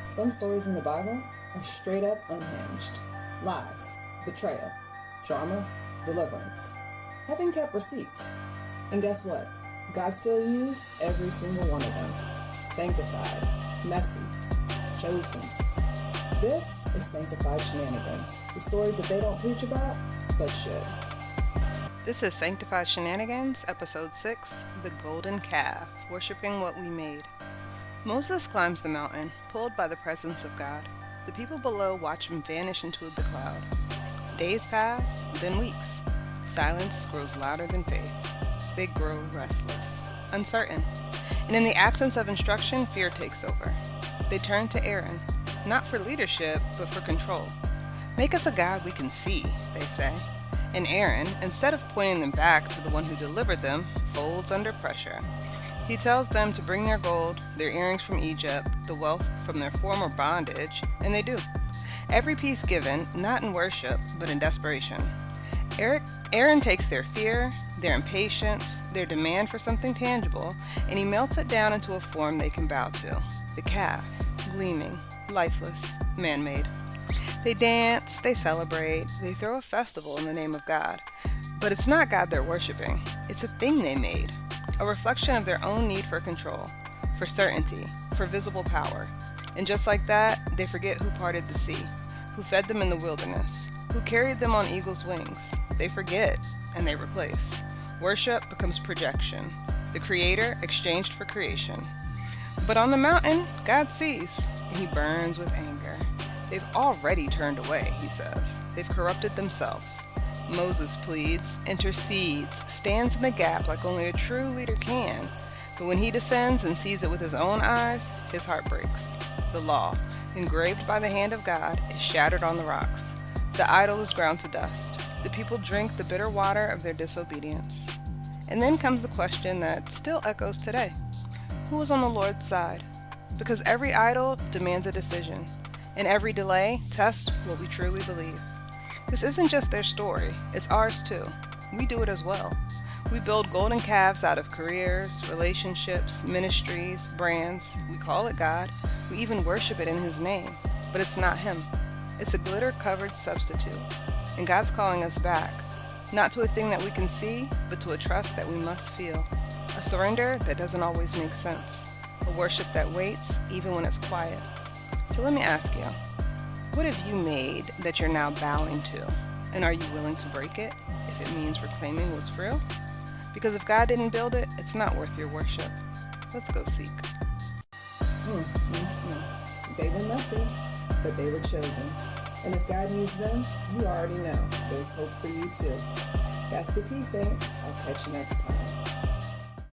Some stories in the Bible are straight up unhinged. Lies, betrayal, drama, deliverance. Heaven kept receipts. And guess what? God still used every single one of them. Sanctified, messy, chosen. This is Sanctified Shenanigans, the stories that they don't preach about, but should. This is Sanctified Shenanigans, Episode 6, The Golden Calf, Worshipping What We Made. Moses climbs the mountain, pulled by the presence of God. The people below watch him vanish into the cloud. Days pass, then weeks. Silence grows louder than faith. They grow restless, uncertain. And in the absence of instruction, fear takes over. They turn to Aaron, not for leadership, but for control. Make us a God we can see, they say. And Aaron, instead of pointing them back to the one who delivered them, folds under pressure. He tells them to bring their gold, their earrings from Egypt, the wealth from their former bondage, and they do. Every piece given, not in worship, but in desperation. Aaron takes their fear, their impatience, their demand for something tangible, and he melts it down into a form they can bow to. The calf, gleaming, lifeless, man-made. They dance, they celebrate, they throw a festival in the name of God. But it's not God they're worshiping. It's a thing they made. A reflection of their own need for control, for certainty, for visible power. And just like that, they forget who parted the sea, who fed them in the wilderness, who carried them on eagle's wings. They forget, and they replace. Worship becomes projection, the creator exchanged for creation. But on the mountain, God sees, and he burns with anger. They've already turned away, he says. They've corrupted themselves. Moses pleads, intercedes, stands in the gap like only a true leader can. But when he descends and sees it with his own eyes, his heart breaks. The law, engraved by the hand of God, is shattered on the rocks. The idol is ground to dust. The people drink the bitter water of their disobedience. And then comes the question that still echoes today. Who is on the Lord's side? Because every idol demands a decision, and every delay tests what we truly believe. This isn't just their story, it's ours too. We do it as well. We build golden calves out of careers, relationships, ministries, brands. We call it God. We even worship it in his name. But it's not him. It's a glitter-covered substitute. And God's calling us back, not to a thing that we can see, but to a trust that we must feel. A surrender that doesn't always make sense. A worship that waits even when it's quiet. So let me ask you, what have you made that you're now bowing to? And are you willing to break it if it means reclaiming what's real? Because if God didn't build it, it's not worth your worship. Let's go seek. They were messy, but they were chosen. And if God used them, you already know there's hope for you too. That's the tea, saints. I'll catch you next time.